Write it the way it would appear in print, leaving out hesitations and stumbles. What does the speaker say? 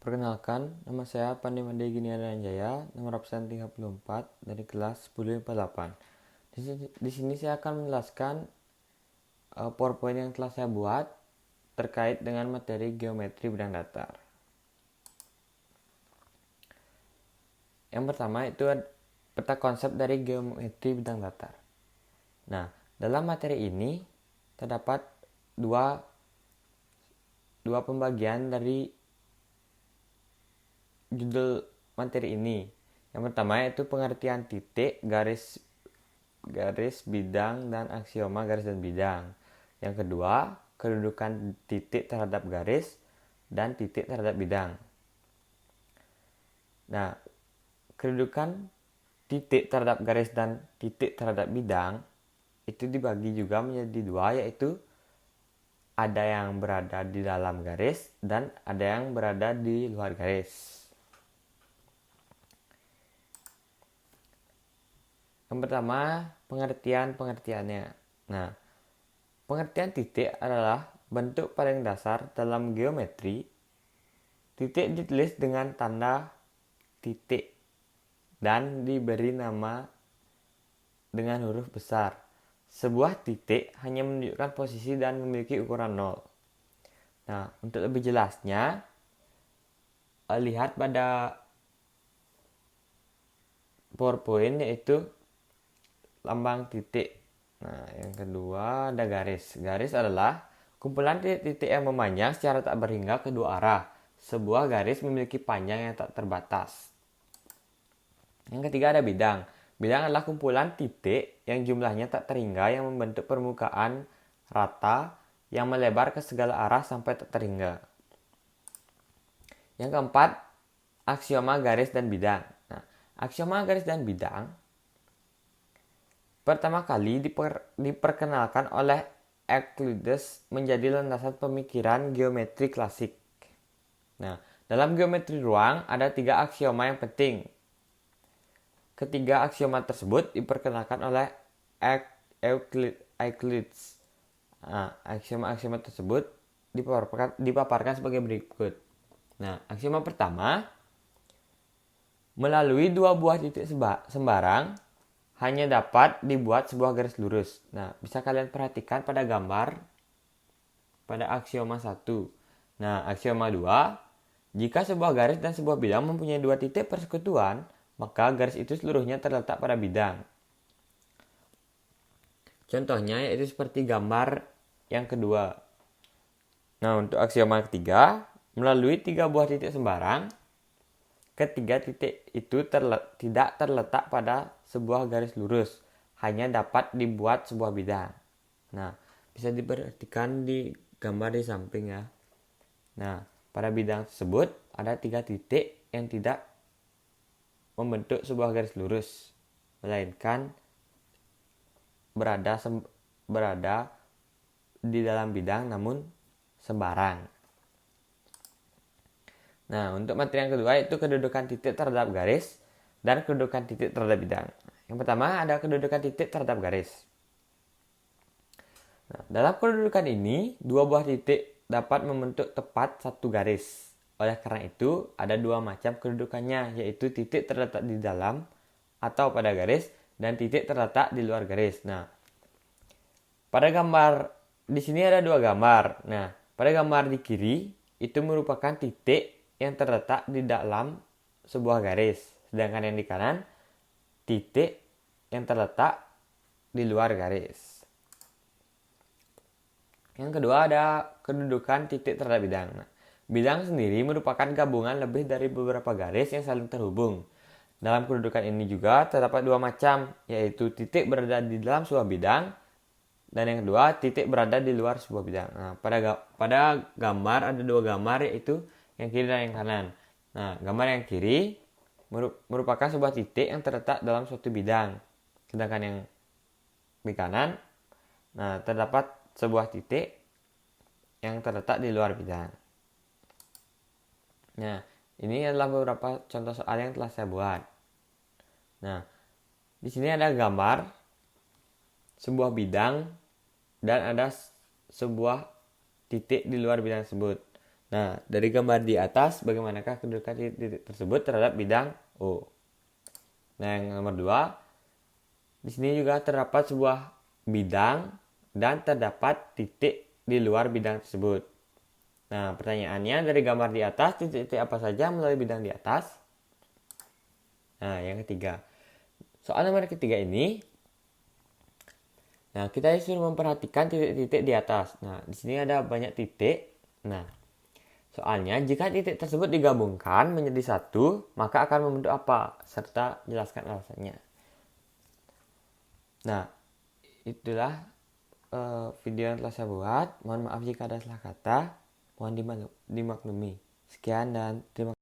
Perkenalkan, nama saya Pandi Made Ginianjaya, nomor absen 34 dari kelas 10 IPA 8. Di sini saya akan menjelaskan PowerPoint yang telah saya buat terkait dengan materi geometri bidang datar. Yang pertama itu peta konsep dari geometri bidang datar. Nah, dalam materi ini terdapat dua pembagian dari judul materi ini. Yang pertama yaitu pengertian titik, garis bidang, dan aksioma garis dan bidang. Yang kedua, kedudukan titik terhadap garis dan titik terhadap bidang. Nah, kedudukan titik terhadap garis dan titik terhadap bidang itu dibagi juga menjadi dua, yaitu ada yang berada di dalam garis dan ada yang berada di luar garis. Yang pertama, pengertiannya. Nah, pengertian titik adalah bentuk paling dasar dalam geometri. Titik ditulis dengan tanda titik dan diberi nama dengan huruf besar. Sebuah titik hanya menunjukkan posisi dan memiliki ukuran 0. Nah, untuk lebih jelasnya, lihat pada PowerPoint yaitu lambang titik. Nah, yang kedua ada garis. Garis adalah kumpulan titik-titik yang memanjang secara tak berhingga kedua arah. Sebuah garis memiliki panjang yang tak terbatas. Yang ketiga ada bidang. Bidang adalah kumpulan titik yang jumlahnya tak terhingga yang membentuk permukaan rata yang melebar ke segala arah sampai tak terhingga. Yang keempat, aksioma garis dan bidang. Nah, aksioma garis dan bidang pertama kali diperkenalkan oleh Euclides menjadi landasan pemikiran geometri klasik. Nah, dalam geometri ruang ada 3 aksioma yang penting. Ketiga aksioma tersebut diperkenalkan oleh Euclides. Nah, aksioma-aksioma tersebut dipaparkan sebagai berikut. Nah, aksioma pertama, melalui 2 buah titik sembarang hanya dapat dibuat sebuah garis lurus. Nah, bisa kalian perhatikan pada gambar pada aksioma 1. Nah, aksioma 2, jika sebuah garis dan sebuah bidang mempunyai 2 titik persekutuan, maka garis itu seluruhnya terletak pada bidang. Contohnya yaitu seperti gambar yang kedua. Nah, untuk aksioma ketiga, melalui 3 buah titik sembarang, ketiga titik itu tidak terletak pada sebuah garis lurus, hanya dapat dibuat sebuah bidang. Nah, bisa diperhatikan di gambar di samping ya. Nah, pada bidang tersebut ada 3 titik yang tidak membentuk sebuah garis lurus, melainkan berada di dalam bidang namun sembarang. Nah, untuk materi yang kedua itu kedudukan titik terhadap garis dan kedudukan titik terhadap bidang. Yang pertama ada kedudukan titik terhadap garis. Nah, dalam kedudukan ini, 2 buah titik dapat membentuk tepat satu garis. Oleh karena itu, ada 2 macam kedudukannya, yaitu titik terletak di dalam atau pada garis dan titik terletak di luar garis. Nah, pada gambar di sini ada 2 gambar. Nah, pada gambar di kiri itu merupakan titik yang terletak di dalam sebuah garis, sedangkan yang di kanan titik yang terletak di luar garis. Yang kedua ada kedudukan titik terhadap bidang. Nah, bidang sendiri merupakan gabungan lebih dari beberapa garis yang saling terhubung. Dalam kedudukan ini juga terdapat 2 macam, yaitu titik berada di dalam sebuah bidang dan yang kedua titik berada di luar sebuah bidang. Nah, pada gambar ada 2 gambar, yaitu yang kiri dan yang kanan. Nah, gambar yang kiri merupakan sebuah titik yang terletak dalam suatu bidang. Sedangkan yang di kanan, nah terdapat sebuah titik yang terletak di luar bidang. Nah, ini adalah beberapa contoh soal yang telah saya buat. Nah, di sini ada gambar sebuah bidang dan ada sebuah titik di luar bidang tersebut. Nah, dari gambar di atas, bagaimanakah kedudukan titik tersebut terhadap bidang O? Nah, yang nomor 2, di sini juga terdapat sebuah bidang dan terdapat titik di luar bidang tersebut. Nah, pertanyaannya dari gambar di atas, titik-titik apa saja melalui bidang di atas? Nah, yang ketiga. Soal nomor ketiga ini, nah kita disuruh memperhatikan titik-titik di atas. Nah, di sini ada banyak titik. Nah, soalnya jika titik tersebut digabungkan menjadi satu, maka akan membentuk apa? Serta jelaskan alasannya. Nah, itulah video yang telah saya buat. Mohon maaf jika ada salah kata. Mohon dimaklumi. Sekian dan terima kasih.